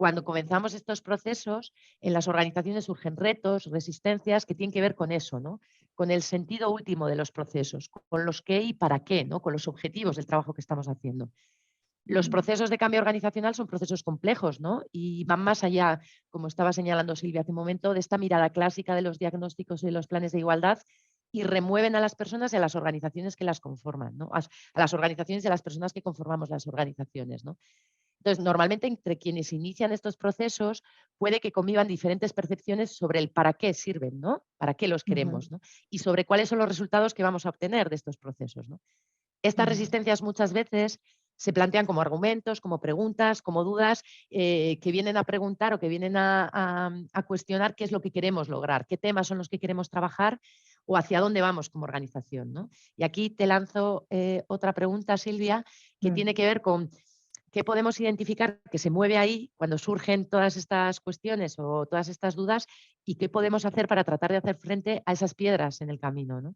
cuando comenzamos estos procesos, en las organizaciones surgen retos, resistencias que tienen que ver con eso, ¿no? Con el sentido último de los procesos, con los qué y para qué, ¿no? Con los objetivos del trabajo que estamos haciendo. Los procesos de cambio organizacional son procesos complejos, ¿no? Y van más allá, como estaba señalando Silvia hace un momento, de esta mirada clásica de los diagnósticos y los planes de igualdad, y remueven a las personas y a las organizaciones que las conforman, ¿no? A las organizaciones y a las personas que conformamos las organizaciones, ¿no? Entonces, normalmente entre quienes inician estos procesos puede que convivan diferentes percepciones sobre el para qué sirven, ¿no? Para qué los queremos, ¿no? Y sobre cuáles son los resultados que vamos a obtener de estos procesos, ¿no? Estas resistencias muchas veces se plantean como argumentos, como preguntas, como dudas que vienen a preguntar o que vienen a cuestionar qué es lo que queremos lograr, qué temas son los que queremos trabajar o hacia dónde vamos como organización, ¿no? Y aquí te lanzo otra pregunta, Silvia, que tiene que ver con qué podemos identificar que se mueve ahí cuando surgen todas estas cuestiones o todas estas dudas y qué podemos hacer para tratar de hacer frente a esas piedras en el camino, ¿no?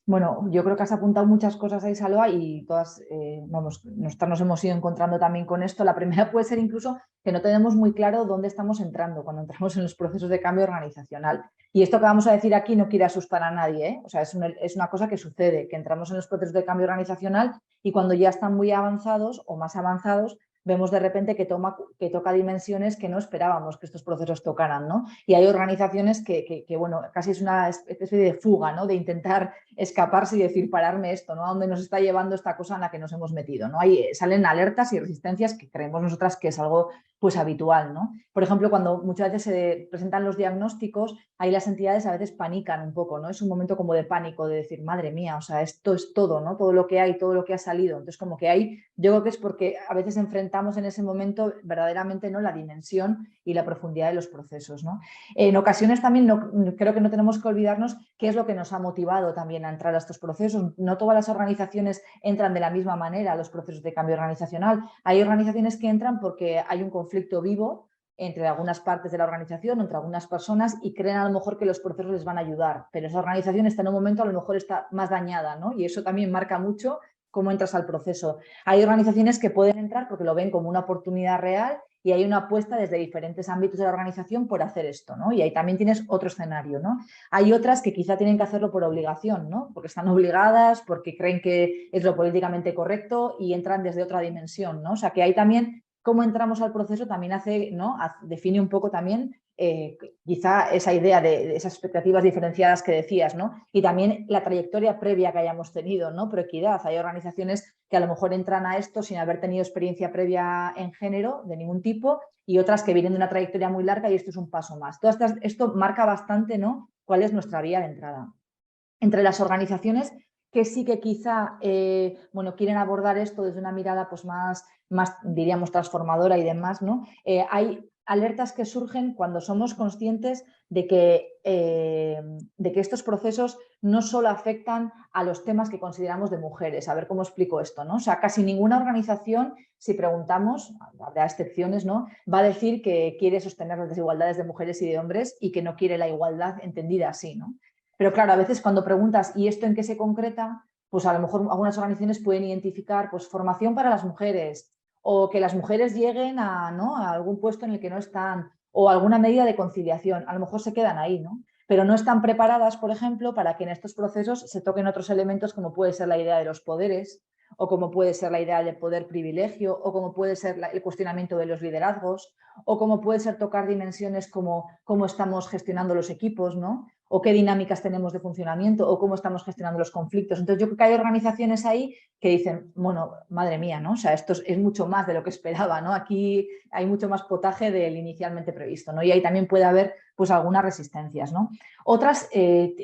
Bueno, yo creo que has apuntado muchas cosas ahí, Salva, y todas, vamos, nosotros nos hemos ido encontrando también con esto. La primera puede ser incluso que no tenemos muy claro dónde estamos entrando cuando entramos en los procesos de cambio organizacional. Y esto que vamos a decir aquí no quiere asustar a nadie, ¿eh? O sea, es una cosa que sucede, que entramos en los procesos de cambio organizacional y cuando ya están muy avanzados o más avanzados, vemos de repente que toca dimensiones que no esperábamos que estos procesos tocaran, ¿no? Y hay organizaciones que bueno, casi es una especie de fuga, ¿no? De intentar escaparse y decir, pararme esto, ¿no? A dónde nos está llevando esta cosa en la que nos hemos metido, ¿no? Salen alertas y resistencias que creemos nosotras que es algo pues habitual, ¿no? Por ejemplo, cuando muchas veces se presentan los diagnósticos, ahí las entidades a veces panican un poco, ¿no? Es un momento como de pánico, de decir, madre mía, o sea, esto es todo, ¿no? Todo lo que hay, todo lo que ha salido. Entonces, como que yo creo que es porque a veces enfrentamos en ese momento verdaderamente, ¿no? La dimensión y la profundidad de los procesos, ¿no? En ocasiones también creo que no tenemos que olvidarnos qué es lo que nos ha motivado también a entrar a estos procesos. No todas las organizaciones entran de la misma manera a los procesos de cambio organizacional. Hay organizaciones que entran porque hay un conflicto vivo entre algunas partes de la organización, entre algunas personas y creen a lo mejor que los procesos les van a ayudar, pero esa organización está en un momento a lo mejor está más dañada, ¿no? Y eso también marca mucho cómo entras al proceso. Hay organizaciones que pueden entrar porque lo ven como una oportunidad real y hay una apuesta desde diferentes ámbitos de la organización por hacer esto, ¿no? Y ahí también tienes otro escenario, ¿no? Hay otras que quizá tienen que hacerlo por obligación, ¿no? Porque están obligadas, porque creen que es lo políticamente correcto y entran desde otra dimensión, ¿no? O sea, que ahí también cómo entramos al proceso también hace, ¿no? Define un poco también quizá esa idea de esas expectativas diferenciadas que decías, ¿no? Y también la trayectoria previa que hayamos tenido, ¿no? Proequidad. Hay organizaciones que a lo mejor entran a esto sin haber tenido experiencia previa en género de ningún tipo y otras que vienen de una trayectoria muy larga y esto es un paso más. Esto marca bastante, ¿no? Cuál es nuestra vía de entrada. Entre las organizaciones que sí que quizá bueno, quieren abordar esto desde una mirada pues más diríamos, transformadora y demás, ¿no? Hay alertas que surgen cuando somos conscientes de que estos procesos no solo afectan a los temas que consideramos de mujeres. A ver cómo explico esto, ¿no? O sea, casi ninguna organización, si preguntamos, habrá excepciones, ¿no? Va a decir que quiere sostener las desigualdades de mujeres y de hombres y que no quiere la igualdad entendida así, ¿no? Pero claro, a veces cuando preguntas ¿y esto en qué se concreta? Pues a lo mejor algunas organizaciones pueden identificar pues, formación para las mujeres o que las mujeres lleguen ¿no? a algún puesto en el que no están o alguna medida de conciliación. A lo mejor se quedan ahí, ¿no? Pero no están preparadas, por ejemplo, para que en estos procesos se toquen otros elementos como puede ser la idea de los poderes o como puede ser la idea de poder privilegio o como puede ser el cuestionamiento de los liderazgos o como puede ser tocar dimensiones como cómo estamos gestionando los equipos, ¿no? O qué dinámicas tenemos de funcionamiento o cómo estamos gestionando los conflictos. Entonces yo creo que hay organizaciones ahí que dicen, bueno, madre mía, ¿no? O sea, esto es mucho más de lo que esperaba, ¿no? Aquí hay mucho más potaje del inicialmente previsto, ¿no? Y ahí también puede haber pues algunas resistencias, ¿no? Otras,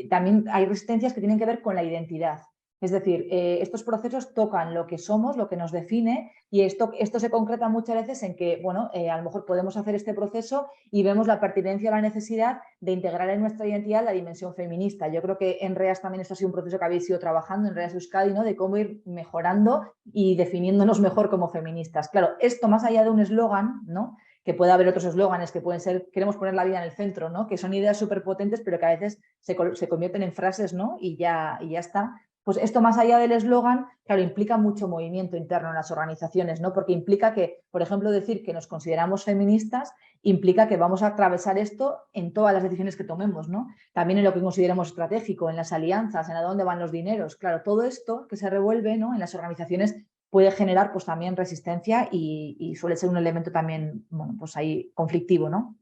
también hay resistencias que tienen que ver con la identidad. Es decir, estos procesos tocan lo que somos, lo que nos define y esto se concreta muchas veces en que, bueno, a lo mejor podemos hacer este proceso y vemos la pertinencia o la necesidad de integrar en nuestra identidad la dimensión feminista. Yo creo que en REAS también esto ha sido un proceso que habéis ido trabajando en REAS Euskadi, ¿no? De cómo ir mejorando y definiéndonos mejor como feministas. Claro, esto más allá de un eslogan, ¿no? Que puede haber otros eslóganes que pueden ser, queremos poner la vida en el centro, ¿no? Que son ideas súper potentes, pero que a veces se convierten en frases, ¿no? Y ya está. Pues esto, más allá del eslogan, claro, implica mucho movimiento interno en las organizaciones, ¿no? Porque implica que, por ejemplo, decir que nos consideramos feministas implica que vamos a atravesar esto en todas las decisiones que tomemos, ¿no? También en lo que consideremos estratégico, en las alianzas, en a dónde van los dineros. Claro, todo esto que se revuelve, ¿no?, en las organizaciones puede generar pues también resistencia y suele ser un elemento también, bueno, pues ahí conflictivo, ¿no?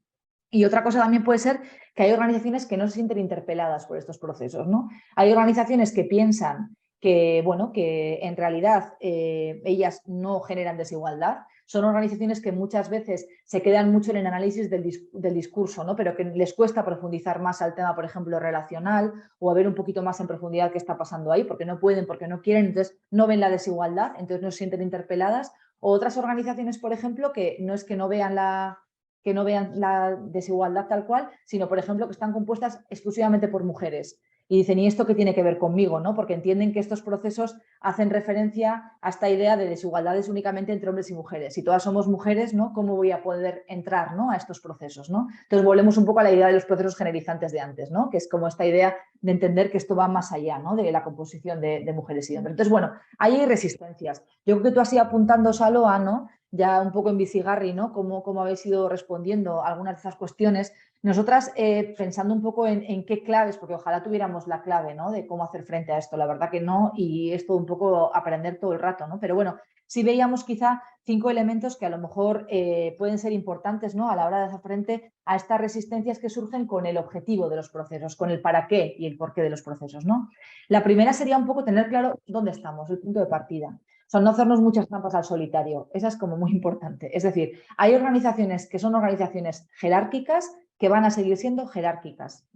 Y otra cosa también puede ser que hay organizaciones que no se sienten interpeladas por estos procesos, ¿no? Hay organizaciones que piensan que, bueno, que en realidad ellas no generan desigualdad. Son organizaciones que muchas veces se quedan mucho en el análisis del discurso, ¿no? Pero que les cuesta profundizar más al tema, por ejemplo, relacional, o a ver un poquito más en profundidad qué está pasando ahí, porque no pueden, porque no quieren, entonces no ven la desigualdad, entonces no se sienten interpeladas. O otras organizaciones, por ejemplo, que no es que no vean la desigualdad tal cual, sino, por ejemplo, que están compuestas exclusivamente por mujeres. Y dicen, ¿y esto qué tiene que ver conmigo?, ¿no? Porque entienden que estos procesos hacen referencia a esta idea de desigualdades únicamente entre hombres y mujeres. Si todas somos mujeres, ¿no?, ¿cómo voy a poder entrar, ¿no?, a estos procesos, ¿no? Entonces volvemos un poco a la idea de los procesos generalizantes de antes, ¿no?, que es como esta idea de entender que esto va más allá, ¿no?, de la composición de mujeres y hombres. Entonces, bueno, ahí hay resistencias. Yo creo que tú has ido apuntando, Saloa, ¿no?, ya un poco en bicigarri, ¿no?, cómo habéis ido respondiendo a algunas de estas cuestiones. Nosotras, pensando un poco en qué claves, porque ojalá tuviéramos la clave, ¿no?, de cómo hacer frente a esto, la verdad que no, y es todo un poco aprender todo el rato, ¿no? Pero bueno, sí veíamos quizá 5 elementos que a lo mejor pueden ser importantes, ¿no?, a la hora de hacer frente a estas resistencias que surgen con el objetivo de los procesos, con el para qué y el por qué de los procesos, ¿no? La primera sería un poco tener claro dónde estamos, el punto de partida. O sea, no hacernos muchas trampas al solitario. Esa es como muy importante. Es decir, hay organizaciones que son organizaciones jerárquicas que van a seguir siendo jerárquicas.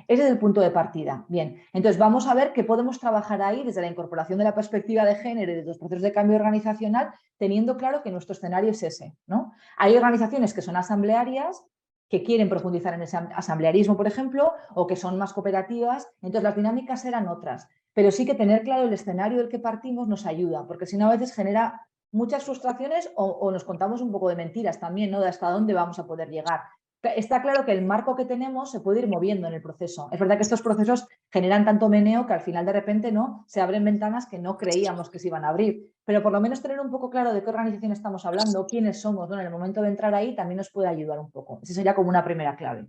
Ese es el punto de partida. Bien, entonces vamos a ver qué podemos trabajar ahí desde la incorporación de la perspectiva de género y de los procesos de cambio organizacional, teniendo claro que nuestro escenario es ese, ¿no? Hay organizaciones que son asamblearias, que quieren profundizar en ese asamblearismo, por ejemplo, o que son más cooperativas, entonces las dinámicas serán otras. Pero sí que tener claro el escenario del que partimos nos ayuda, porque si no a veces genera muchas frustraciones o nos contamos un poco de mentiras también, ¿no?, de hasta dónde vamos a poder llegar. Está claro que el marco que tenemos se puede ir moviendo en el proceso. Es verdad que estos procesos generan tanto meneo que al final de repente no se abren ventanas que no creíamos que se iban a abrir. Pero por lo menos tener un poco claro de qué organización estamos hablando, quiénes somos, ¿no?, en el momento de entrar ahí también nos puede ayudar un poco. Esa sería como una primera clave.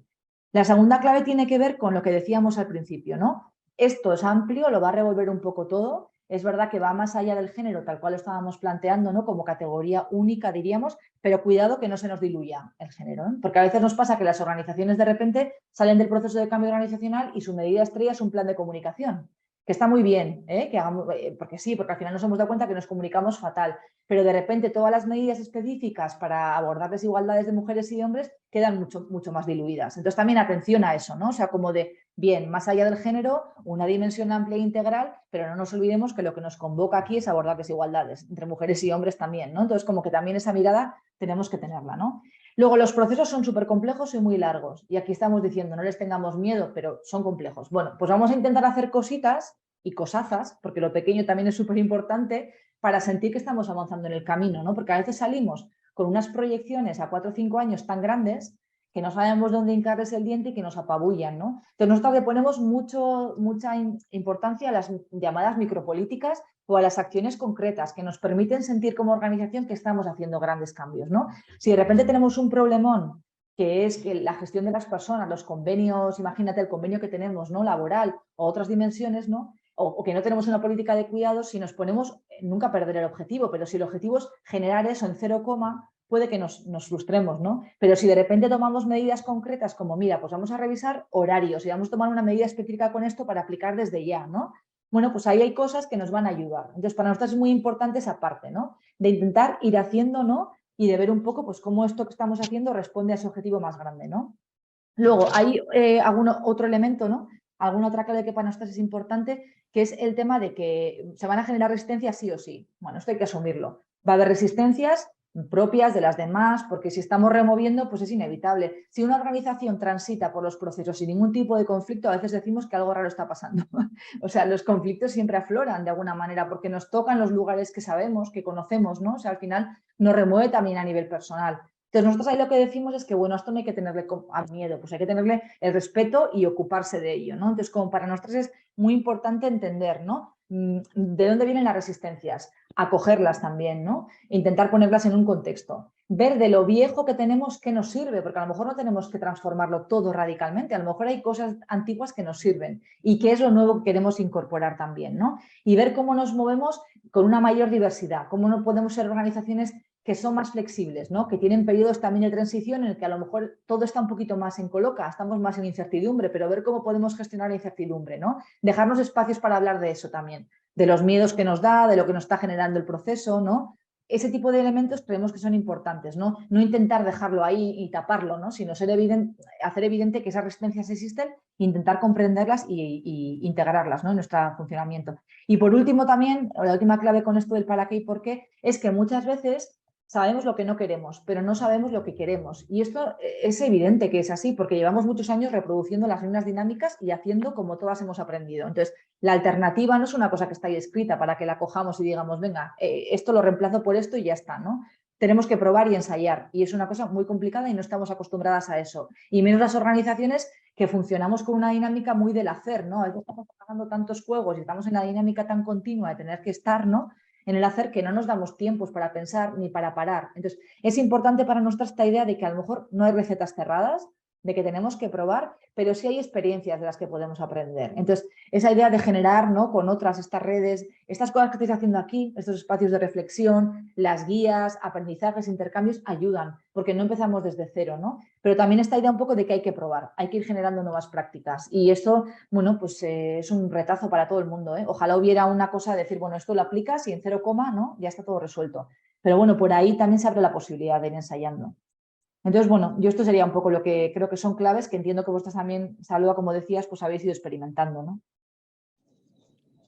La segunda clave tiene que ver con lo que decíamos al principio, ¿no? Esto es amplio, lo va a revolver un poco todo. Es verdad que va más allá del género, tal cual lo estábamos planteando, ¿no?, como categoría única, diríamos, pero cuidado que no se nos diluya el género, ¿eh? Porque a veces nos pasa que las organizaciones de repente salen del proceso de cambio organizacional y su medida estrella es un plan de comunicación, que está muy bien, ¿eh?, que hagamos, porque sí, porque al final nos hemos dado cuenta que nos comunicamos fatal, pero de repente todas las medidas específicas para abordar desigualdades de mujeres y de hombres quedan mucho más diluidas. Entonces también atención a eso, ¿no? O sea, como de, bien, más allá del género, una dimensión amplia e integral, pero no nos olvidemos que lo que nos convoca aquí es abordar desigualdades entre mujeres y hombres también, ¿no? Entonces, como que también esa mirada tenemos que tenerla, ¿no? Luego, los procesos son súper complejos y muy largos. Y aquí estamos diciendo, no les tengamos miedo, pero son complejos. Bueno, pues vamos a intentar hacer cositas y cosazas, porque lo pequeño también es súper importante, para sentir que estamos avanzando en el camino, ¿no? Porque a veces salimos con unas proyecciones a 4 o 5 años tan grandes que no sabemos dónde hincarles el diente y que nos apabullan, ¿no? Entonces nosotros le ponemos mucha importancia a las llamadas micropolíticas o a las acciones concretas que nos permiten sentir como organización que estamos haciendo grandes cambios, ¿no? Si de repente tenemos un problemón que es que la gestión de las personas, los convenios, imagínate el convenio que tenemos, ¿no?, laboral o otras dimensiones, ¿no?, o que no tenemos una política de cuidados, si nos ponemos, nunca perder el objetivo, pero si el objetivo es generar eso en 0, puede que nos frustremos, ¿no? Pero si de repente tomamos medidas concretas como, mira, pues vamos a revisar horarios y vamos a tomar una medida específica con esto para aplicar desde ya, ¿no? Bueno, pues ahí hay cosas que nos van a ayudar. Entonces, para nosotros es muy importante esa parte, ¿no?, de intentar ir haciendo, ¿no?, y de ver un poco pues cómo esto que estamos haciendo responde a ese objetivo más grande, ¿no? Luego, hay algún otro elemento, ¿no?, alguna otra clave que para nosotros es importante, que es el tema de que se van a generar resistencias sí o sí. Bueno, esto hay que asumirlo. Va a haber resistencias propias de las demás, porque si estamos removiendo, pues es inevitable. Si una organización transita por los procesos sin ningún tipo de conflicto, a veces decimos que algo raro está pasando. O sea, los conflictos siempre afloran de alguna manera, porque nos tocan los lugares que sabemos, que conocemos, ¿no? O sea, al final nos remueve también a nivel personal. Entonces, nosotros ahí lo que decimos es que, bueno, esto no hay que tenerle miedo, pues hay que tenerle el respeto y ocuparse de ello, ¿no? Entonces, como para nosotros es muy importante entender, ¿no?, ¿de dónde vienen las resistencias? Acogerlas también, ¿no? Intentar ponerlas en un contexto. Ver de lo viejo que tenemos qué nos sirve, porque a lo mejor no tenemos que transformarlo todo radicalmente, a lo mejor hay cosas antiguas que nos sirven y qué es lo nuevo que queremos incorporar también, ¿no? Y ver cómo nos movemos con una mayor diversidad, cómo no podemos ser organizaciones que son más flexibles, ¿no? Que tienen periodos también de transición en el que a lo mejor todo está un poquito más en coloca, estamos más en incertidumbre, pero ver cómo podemos gestionar la incertidumbre, ¿no? Dejarnos espacios para hablar de eso también, de los miedos que nos da, de lo que nos está generando el proceso, ¿no? Ese tipo de elementos creemos que son importantes, ¿no? No intentar dejarlo ahí y taparlo, ¿no? Sino hacer evidente que esas resistencias existen e intentar comprenderlas y integrarlas, ¿no? En nuestro funcionamiento. Y por último también, la última clave con esto del para qué y por qué, es que muchas veces sabemos lo que no queremos, pero no sabemos lo que queremos. Y esto es evidente que es así, porque llevamos muchos años reproduciendo las mismas dinámicas y haciendo como todas hemos aprendido. Entonces, la alternativa no es una cosa que está ahí escrita para que la cojamos y digamos, venga, esto lo reemplazo por esto y ya está, ¿no? Tenemos que probar y ensayar. Y es una cosa muy complicada y no estamos acostumbradas a eso. Y menos las organizaciones que funcionamos con una dinámica muy del hacer, ¿no? A veces estamos trabajando tantos juegos y estamos en la dinámica tan continua de tener que estar, ¿no? En el hacer que no nos damos tiempos para pensar ni para parar. Entonces, es importante para nosotros esta idea de que a lo mejor no hay recetas cerradas, de que tenemos que probar, pero sí hay experiencias de las que podemos aprender. Entonces, esa idea de generar, ¿no? Con otras, estas redes, estas cosas que estáis haciendo aquí, estos espacios de reflexión, las guías, aprendizajes, intercambios, ayudan, porque no empezamos desde cero, ¿no? Pero también esta idea un poco de que hay que probar, hay que ir generando nuevas prácticas. Y esto, bueno, pues es un retazo para todo el mundo, ¿eh? Ojalá hubiera una cosa de decir, bueno, esto lo aplicas y en 0, ¿no? Ya está todo resuelto. Pero bueno, por ahí también se abre la posibilidad de ir ensayando. Entonces, bueno, yo esto sería un poco lo que creo que son claves, que entiendo que vosotras también, Salva, como decías, pues habéis ido experimentando, ¿no?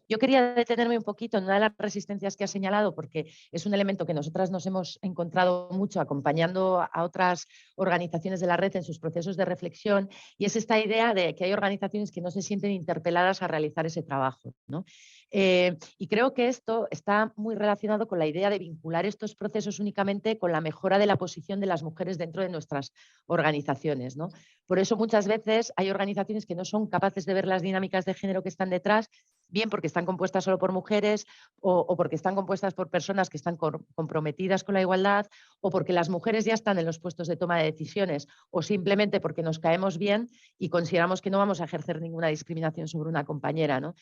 Yo quería detenerme un poquito en una de las resistencias que has señalado, porque es un elemento que nosotras nos hemos encontrado mucho acompañando a otras organizaciones de la red en sus procesos de reflexión, y es esta idea de que hay organizaciones que no se sienten interpeladas a realizar ese trabajo, ¿no? Y creo que esto está muy relacionado con la idea de vincular estos procesos únicamente con la mejora de la posición de las mujeres dentro de nuestras organizaciones, ¿no? Por eso muchas veces hay organizaciones que no son capaces de ver las dinámicas de género que están detrás, bien porque están compuestas solo por mujeres o porque están compuestas por personas que están comprometidas con la igualdad, o porque las mujeres ya están en los puestos de toma de decisiones, o simplemente porque nos caemos bien y consideramos que no vamos a ejercer ninguna discriminación sobre una compañera, ¿no?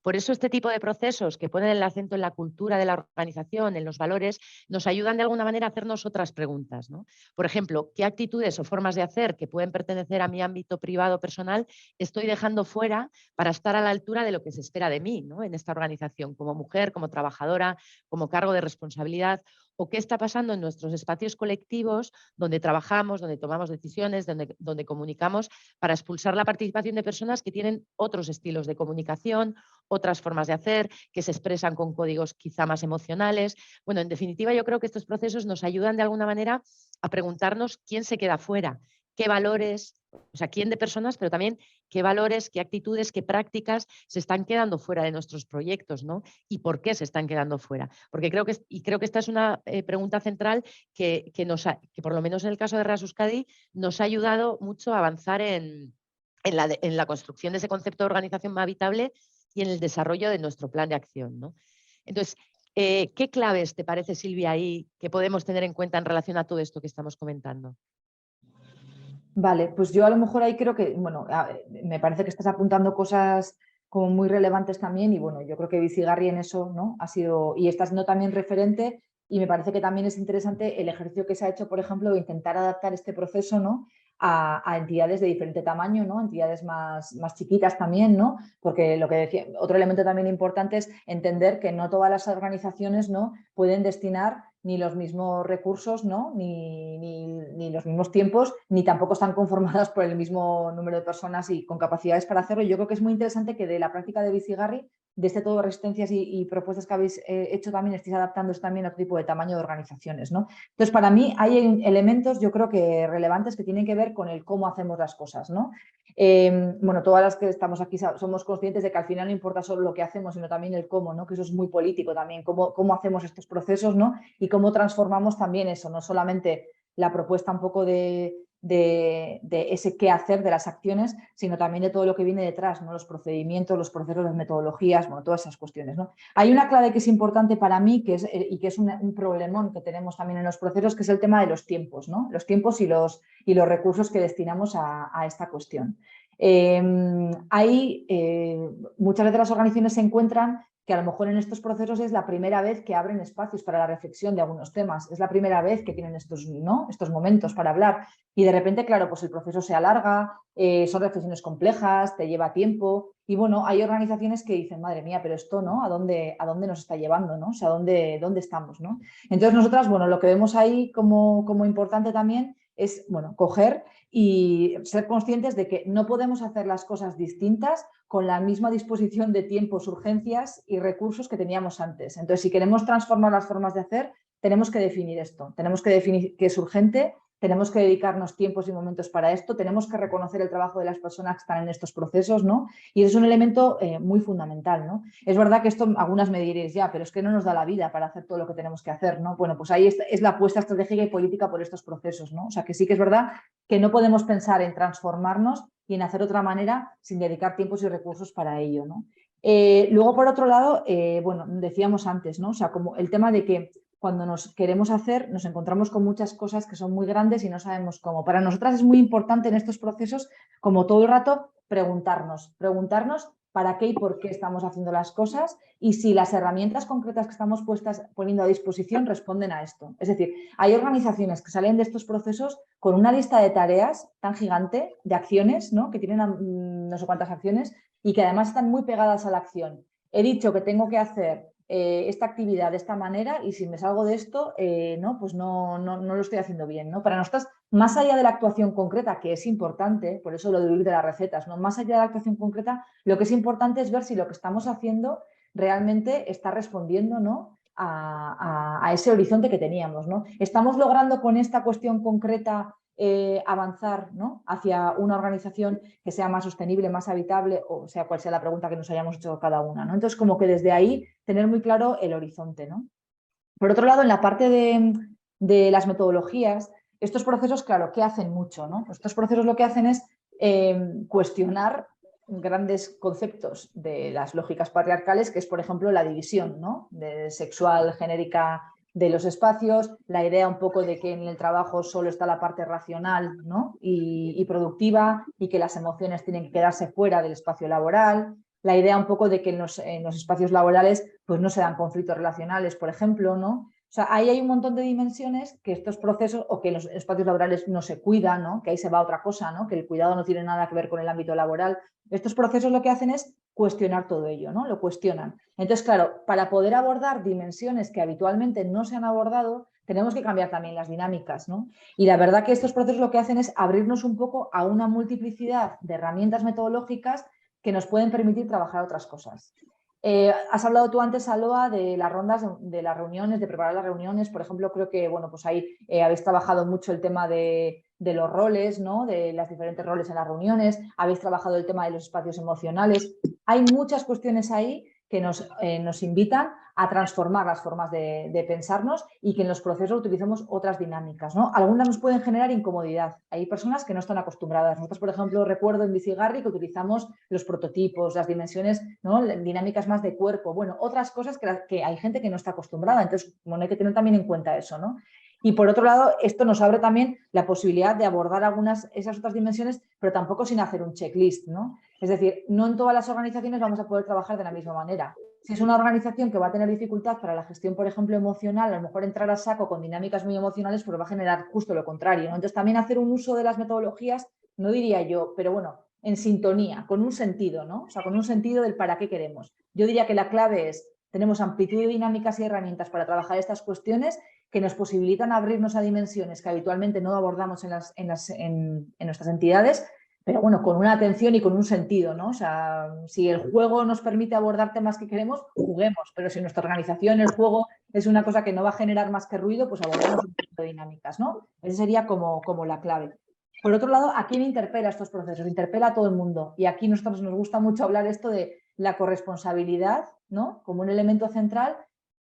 Por eso este tipo de procesos que ponen el acento en la cultura de la organización, en los valores, nos ayudan de alguna manera a hacernos otras preguntas, ¿no? Por ejemplo, ¿qué actitudes o formas de hacer que pueden pertenecer a mi ámbito privado personal estoy dejando fuera para estar a la altura de lo que se espera de mí, ¿no? En esta organización, como mujer, como trabajadora, como cargo de responsabilidad? ¿O qué está pasando en nuestros espacios colectivos donde trabajamos, donde tomamos decisiones, donde comunicamos, para expulsar la participación de personas que tienen otros estilos de comunicación, otras formas de hacer, que se expresan con códigos quizá más emocionales? Bueno, en definitiva, yo creo que estos procesos nos ayudan de alguna manera a preguntarnos quién se queda fuera, qué valores, o sea, quién de personas, pero también qué valores, qué actitudes, qué prácticas se están quedando fuera de nuestros proyectos, ¿no? Y por qué se están quedando fuera. Porque creo que esta es una pregunta central que por lo menos en el caso de RAS Euskadi, nos ha ayudado mucho a avanzar en la construcción de ese concepto de organización más habitable y en el desarrollo de nuestro plan de acción, ¿no? Entonces, ¿qué claves te parece, Silvia, ahí que podemos tener en cuenta en relación a todo esto que estamos comentando? Vale, pues yo a lo mejor ahí creo que, bueno, me parece que estás apuntando cosas como muy relevantes también y bueno, yo creo que Bicigarri en eso, ¿no? Ha sido, y está siendo también referente y me parece que también es interesante el ejercicio que se ha hecho, por ejemplo, de intentar adaptar este proceso, ¿no? A entidades de diferente tamaño, ¿no? Entidades más chiquitas también, ¿no? Porque lo que decía, otro elemento también importante es entender que no todas las organizaciones, ¿no? Pueden destinar ni los mismos recursos, ¿no? Ni los mismos tiempos, ni tampoco están conformadas por el mismo número de personas y con capacidades para hacerlo. Yo creo que es muy interesante que de la práctica de Bicigarri, de este todo resistencias y propuestas que habéis hecho también, estéis adaptando también a otro tipo de tamaño de organizaciones, ¿no? Entonces, para mí hay elementos, yo creo que relevantes que tienen que ver con el cómo hacemos las cosas, ¿no? Bueno, todas las que estamos aquí somos conscientes de que al final no importa solo lo que hacemos, sino también el cómo, ¿no? Que eso es muy político también, cómo hacemos estos procesos, ¿no? Y cómo transformamos también eso, no solamente la propuesta un poco de de ese qué hacer, de las acciones, sino también de todo lo que viene detrás, ¿no? Los procedimientos, los procesos, las metodologías, bueno, todas esas cuestiones, ¿no? Hay una clave que es importante para mí y que es un problemón que tenemos también en los procesos, que es el tema de los tiempos, ¿no? Los tiempos y los recursos que destinamos a esta cuestión. Muchas veces las organizaciones se encuentran que a lo mejor en estos procesos es la primera vez que abren espacios para la reflexión de algunos temas, es la primera vez que tienen estos momentos para hablar y de repente, claro, pues el proceso se alarga, son reflexiones complejas, te lleva tiempo y bueno, hay organizaciones que dicen, madre mía, pero esto, ¿no? ¿A dónde nos está llevando, ¿no? O sea, ¿dónde estamos, ¿no? Entonces nosotras, bueno, lo que vemos ahí como importante también es, bueno, coger y ser conscientes de que no podemos hacer las cosas distintas con la misma disposición de tiempos, urgencias y recursos que teníamos antes. Entonces, si queremos transformar las formas de hacer, tenemos que definir esto, tenemos que definir que es urgente, tenemos que dedicarnos tiempos y momentos para esto, tenemos que reconocer el trabajo de las personas que están en estos procesos, ¿no? Y eso es un elemento muy fundamental, ¿no? Es verdad que esto algunas me diréis, ya, pero es que no nos da la vida para hacer todo lo que tenemos que hacer, ¿no? Bueno, pues ahí es la apuesta estratégica y política por estos procesos, ¿no? O sea, que sí que es verdad que no podemos pensar en transformarnos y en hacer otra manera sin dedicar tiempos y recursos para ello, ¿no? Luego, por otro lado, bueno, decíamos antes, ¿no? O sea, como el tema de que cuando nos queremos hacer, nos encontramos con muchas cosas que son muy grandes y no sabemos cómo. Para nosotras es muy importante en estos procesos, como todo el rato, preguntarnos para qué y por qué estamos haciendo las cosas y si las herramientas concretas que estamos poniendo a disposición responden a esto. Es decir, hay organizaciones que salen de estos procesos con una lista de tareas tan gigante, de acciones, ¿no? Que tienen no sé cuántas acciones y que además están muy pegadas a la acción. He dicho que tengo que hacer esta actividad de esta manera y si me salgo de esto, no, pues no lo estoy haciendo bien, ¿no? Para nosotras, más allá de la actuación concreta, que es importante, por eso lo de huir de las recetas, ¿no? Más allá de la actuación concreta, lo que es importante es ver si lo que estamos haciendo realmente está respondiendo, ¿no? a ese horizonte que teníamos, ¿no? Estamos logrando con esta cuestión concreta avanzar, ¿no? Hacia una organización que sea más sostenible, más habitable, o sea, cual sea la pregunta que nos hayamos hecho cada una, ¿no? Entonces, como que desde ahí tener muy claro el horizonte, ¿no? Por otro lado, en la parte de las metodologías, estos procesos, claro, ¿qué hacen mucho, ¿no? Pues estos procesos lo que hacen es cuestionar grandes conceptos de las lógicas patriarcales, que es, por ejemplo, la división, ¿no? De sexual, genérica de los espacios, la idea un poco de que en el trabajo solo está la parte racional, ¿no? y productiva y que las emociones tienen que quedarse fuera del espacio laboral, la idea un poco de que en los espacios laborales pues no se dan conflictos relacionales, por ejemplo, ¿no? O sea, ahí hay un montón de dimensiones que estos procesos o que en los espacios laborales no se cuidan, ¿no? Que ahí se va a otra cosa, ¿no? Que el cuidado no tiene nada que ver con el ámbito laboral. Estos procesos lo que hacen es cuestionar todo ello, ¿no? Lo cuestionan. Entonces, claro, para poder abordar dimensiones que habitualmente no se han abordado, tenemos que cambiar también las dinámicas, ¿no? Y la verdad que estos procesos lo que hacen es abrirnos un poco a una multiplicidad de herramientas metodológicas que nos pueden permitir trabajar otras cosas. Has hablado tú antes, Aloa, de las rondas, de las reuniones, de preparar las reuniones. Por ejemplo, creo que bueno, pues ahí habéis trabajado mucho el tema de los roles, ¿no? De los diferentes roles en las reuniones. Habéis trabajado el tema de los espacios emocionales. Hay muchas cuestiones ahí que nos invitan a transformar las formas de pensarnos y que en los procesos utilicemos otras dinámicas, ¿no? Algunas nos pueden generar incomodidad. Hay personas que no están acostumbradas. Nosotros, por ejemplo, recuerdo en Bicigarri que utilizamos los prototipos, las dimensiones, ¿no? Dinámicas más de cuerpo. Bueno, otras cosas que hay gente que no está acostumbrada. Entonces, bueno, hay que tener también en cuenta eso, ¿no? Y por otro lado, esto nos abre también la posibilidad de abordar esas otras dimensiones, pero tampoco sin hacer un checklist, ¿no? Es decir, no en todas las organizaciones vamos a poder trabajar de la misma manera. Si es una organización que va a tener dificultad para la gestión, por ejemplo, emocional, a lo mejor entrar a saco con dinámicas muy emocionales, pues va a generar justo lo contrario, ¿no? Entonces, también hacer un uso de las metodologías, no diría yo, pero bueno, en sintonía, con un sentido, ¿no? O sea, con un sentido del para qué queremos. Yo diría que la clave es, tenemos amplitud de dinámicas y herramientas para trabajar estas cuestiones que nos posibilitan abrirnos a dimensiones que habitualmente no abordamos en nuestras entidades, pero bueno, con una atención y con un sentido, ¿no? O sea, si el juego nos permite abordar temas que queremos, juguemos, pero si nuestra organización, el juego, es una cosa que no va a generar más que ruido, pues abordemos un poquito de dinámicas, ¿no? Esa sería como la clave. Por otro lado, ¿a quién interpela estos procesos? Interpela a todo el mundo. Y aquí nosotros nos gusta mucho hablar esto de la corresponsabilidad, ¿no? Como un elemento central,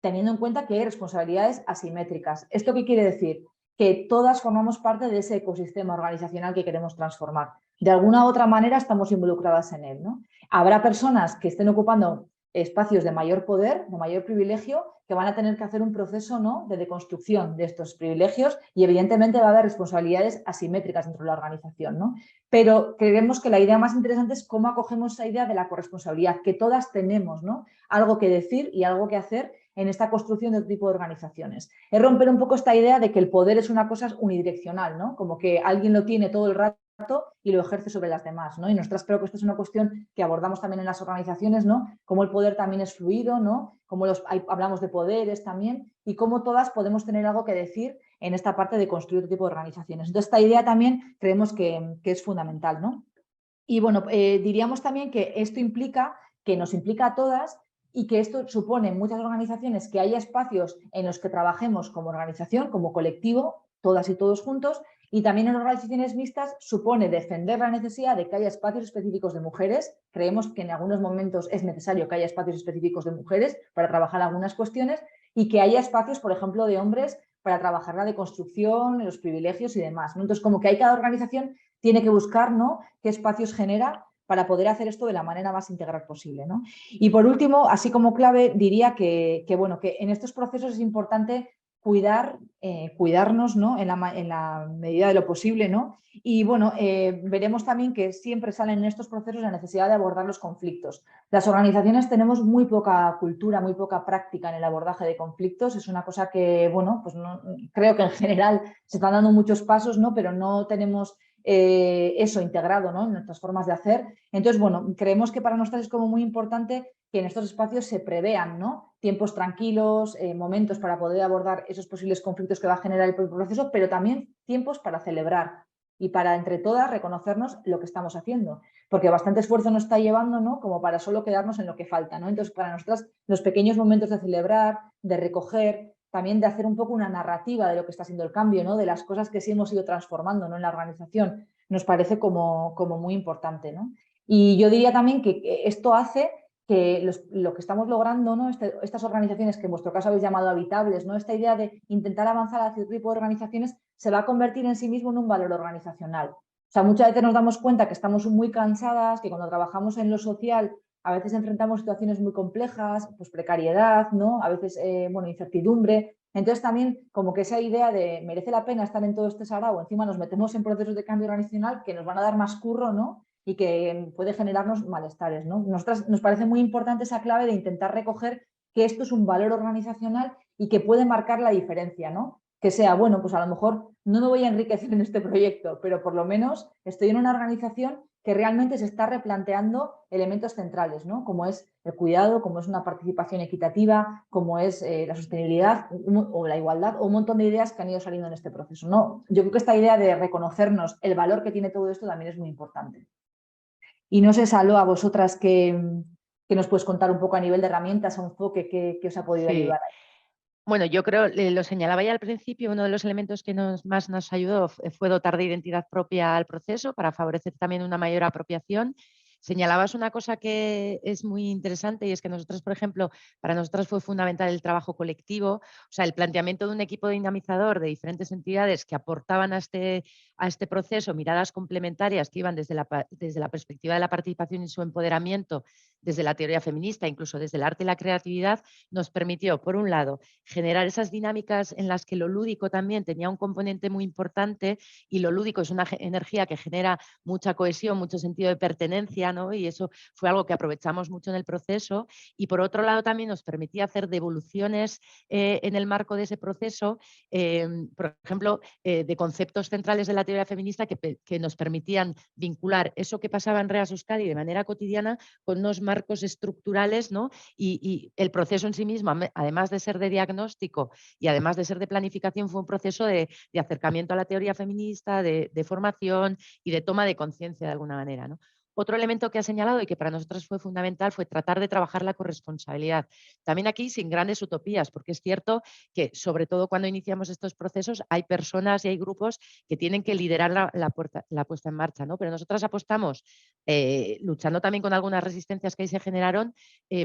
teniendo en cuenta que hay responsabilidades asimétricas. ¿Esto qué quiere decir? que todas formamos parte de ese ecosistema organizacional que queremos transformar. De alguna u otra manera estamos involucradas en él, ¿no? Habrá personas que estén ocupando espacios de mayor poder, de mayor privilegio, que van a tener que hacer un proceso, ¿no?, de deconstrucción de estos privilegios y evidentemente va a haber responsabilidades asimétricas dentro de la organización, ¿no? Pero creemos que la idea más interesante es cómo acogemos esa idea de la corresponsabilidad, que todas tenemos, ¿no?, algo que decir y algo que hacer en esta construcción de otro tipo de organizaciones. Es romper un poco esta idea de que el poder es una cosa unidireccional, ¿no?, como que alguien lo tiene todo el rato y lo ejerce sobre las demás, ¿no? Y nosotras creo que esto es una cuestión que abordamos también en las organizaciones, ¿no? Cómo el poder también es fluido, ¿no? Cómo hablamos de poderes también y cómo todas podemos tener algo que decir en esta parte de construir otro tipo de organizaciones. Entonces, esta idea también creemos que es fundamental, ¿no? Y bueno, diríamos también que esto implica, que nos implica a todas y que esto supone en muchas organizaciones que haya espacios en los que trabajemos como organización, como colectivo, todas y todos juntos, y también en organizaciones mixtas supone defender la necesidad de que haya espacios específicos de mujeres. Creemos que en algunos momentos es necesario que haya espacios específicos de mujeres para trabajar algunas cuestiones y que haya espacios, por ejemplo, de hombres para trabajar la deconstrucción, los privilegios y demás, ¿no? Entonces, como que hay cada organización tiene que buscar, ¿no?, qué espacios genera para poder hacer esto de la manera más integral posible, ¿no? Y por último, así como clave, diría bueno, que en estos procesos es importante cuidarnos, ¿no?, en la medida de lo posible, ¿no? Y bueno, veremos también que siempre salen en estos procesos la necesidad de abordar los conflictos. Las organizaciones tenemos muy poca cultura, muy poca práctica en el abordaje de conflictos. Es una cosa que, bueno, pues no, creo que en general se están dando muchos pasos, ¿no?, pero no tenemos eso integrado, ¿no?, en nuestras formas de hacer. Entonces, bueno, creemos que para nosotros es como muy importante que en estos espacios se prevean, ¿no?, tiempos tranquilos, momentos para poder abordar esos posibles conflictos que va a generar el propio proceso, pero también tiempos para celebrar y para entre todas reconocernos lo que estamos haciendo, porque bastante esfuerzo nos está llevando, ¿no?, como para solo quedarnos en lo que falta, ¿no? Entonces, para nosotras, los pequeños momentos de celebrar, de recoger, también de hacer un poco una narrativa de lo que está siendo el cambio, ¿no?, de las cosas que sí hemos ido transformando, ¿no?, en la organización, nos parece como muy importante, ¿no? Y yo diría también que esto hace que lo que estamos logrando, ¿no?, estas organizaciones que en vuestro caso habéis llamado habitables, ¿no?, esta idea de intentar avanzar hacia otro tipo de organizaciones se va a convertir en sí mismo en un valor organizacional. O sea, muchas veces nos damos cuenta que estamos muy cansadas, que cuando trabajamos en lo social a veces enfrentamos situaciones muy complejas, pues precariedad, ¿no?, a veces, bueno, incertidumbre. Entonces también como que esa idea de merece la pena estar en todo este sarao, encima nos metemos en procesos de cambio organizacional que nos van a dar más curro, ¿no?, y que puede generarnos malestares, ¿no? Nosotras nos parece muy importante esa clave de intentar recoger que esto es un valor organizacional y que puede marcar la diferencia, ¿no? Que sea, bueno, pues a lo mejor no me voy a enriquecer en este proyecto, pero por lo menos estoy en una organización que realmente se está replanteando elementos centrales, ¿no?, como es el cuidado, como es una participación equitativa, como es la sostenibilidad o la igualdad, o un montón de ideas que han ido saliendo en este proceso, ¿no? Yo creo que esta idea de reconocernos el valor que tiene todo esto también es muy importante. Y no sé, Salo, a vosotras que nos puedes contar un poco a nivel de herramientas o enfoque que os ha podido Sí. ayudar. Bueno, yo creo, lo señalaba ya al principio, uno de los elementos que más nos ayudó fue dotar de identidad propia al proceso para favorecer también una mayor apropiación. Señalabas una cosa que es muy interesante y es que nosotros, por ejemplo, para nosotros fue fundamental el trabajo colectivo, o sea, el planteamiento de un equipo dinamizador de diferentes entidades que aportaban a este proceso miradas complementarias que iban desde la perspectiva de la participación y su empoderamiento, desde la teoría feminista, incluso desde el arte y la creatividad, nos permitió, por un lado, generar esas dinámicas en las que lo lúdico también tenía un componente muy importante y lo lúdico es una energía que genera mucha cohesión, mucho sentido de pertenencia, ¿no? Y eso fue algo que aprovechamos mucho en el proceso y por otro lado también nos permitía hacer devoluciones en el marco de ese proceso, por ejemplo, de conceptos centrales de la teoría feminista que nos permitían vincular eso que pasaba en Reas Euskadi de manera cotidiana con unos marcos estructurales, ¿no? Y el proceso en sí mismo, además de ser de diagnóstico y además de ser de planificación, fue un proceso de acercamiento a la teoría feminista, de formación y de toma de conciencia de alguna manera, ¿no? Otro elemento que ha señalado y que para nosotros fue fundamental fue tratar de trabajar la corresponsabilidad. También aquí sin grandes utopías, porque es cierto que sobre todo cuando iniciamos estos procesos hay personas y hay grupos que tienen que liderar la puesta en marcha, ¿no? Pero nosotras apostamos, luchando también con algunas resistencias que ahí se generaron,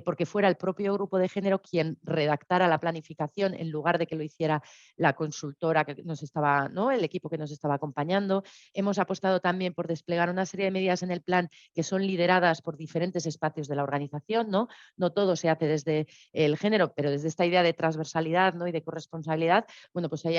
porque fuera el propio grupo de género quien redactara la planificación en lugar de que lo hiciera la consultora que nos estaba, ¿no? El equipo que nos estaba acompañando. Hemos apostado también por desplegar una serie de medidas en el plan que son lideradas por diferentes espacios de la organización, ¿no? No todo se hace desde el género, pero desde esta idea de transversalidad, ¿no? Y de corresponsabilidad, bueno, pues hay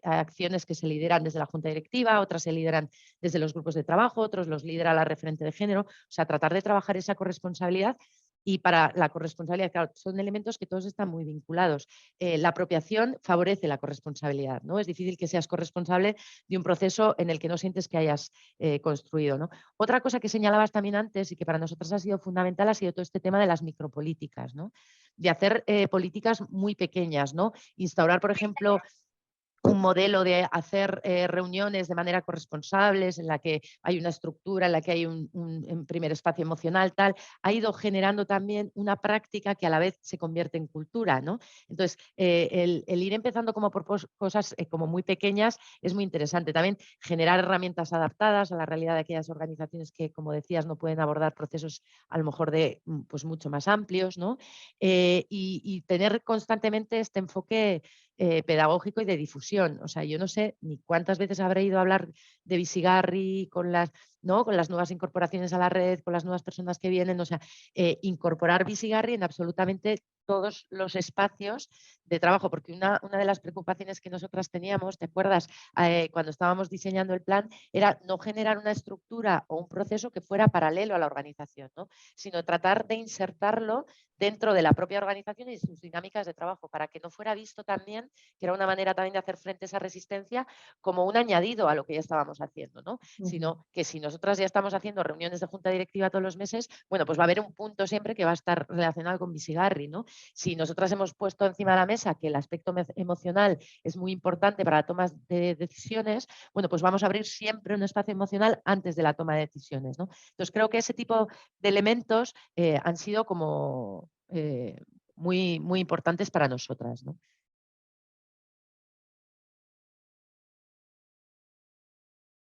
acciones que se lideran desde la junta directiva, otras se lideran desde los grupos de trabajo, otros los lidera la referente de género, o sea, tratar de trabajar esa corresponsabilidad. Y para la corresponsabilidad, claro, son elementos que todos están muy vinculados. La apropiación favorece la corresponsabilidad, ¿no? Es difícil que seas corresponsable de un proceso en el que no sientes que hayas construido, ¿no? Otra cosa que señalabas también antes y que para nosotros ha sido fundamental ha sido todo este tema de las micropolíticas, ¿no? De hacer políticas muy pequeñas, ¿no? Instaurar, por ejemplo, un modelo de hacer reuniones de manera corresponsables, en la que hay una estructura, en la que hay un primer espacio emocional, tal, ha ido generando también una práctica que a la vez se convierte en cultura, ¿no? Entonces, el ir empezando como por cosas como muy pequeñas es muy interesante. También generar herramientas adaptadas a la realidad de aquellas organizaciones que, como decías, no pueden abordar procesos a lo mejor de pues mucho más amplios, ¿no? Y tener constantemente este enfoque pedagógico y de difusión. O sea, yo no sé ni cuántas veces habré ido a hablar de Visigarri con las, ¿no? Con las nuevas incorporaciones a la red, con las nuevas personas que vienen. O sea, incorporar Visigarri en absolutamente todos los espacios de trabajo, porque una de las preocupaciones que nosotras teníamos, ¿te acuerdas? Cuando estábamos diseñando el plan, era no generar una estructura o un proceso que fuera paralelo a la organización, ¿no? Sino tratar de insertarlo dentro de la propia organización y sus dinámicas de trabajo, para que no fuera visto también, que era una manera también de hacer frente a esa resistencia, como un añadido a lo que ya estábamos haciendo, ¿no? Sino que si nosotras ya estamos haciendo reuniones de junta directiva todos los meses, bueno, pues va a haber un punto siempre que va a estar relacionado con Visigarri, ¿no? Si nosotras hemos puesto encima de la mesa que el aspecto emocional es muy importante para la toma de decisiones, bueno, pues vamos a abrir siempre un espacio emocional antes de la toma de decisiones, ¿no? Entonces creo que ese tipo de elementos han sido como muy, muy importantes para nosotras, ¿no?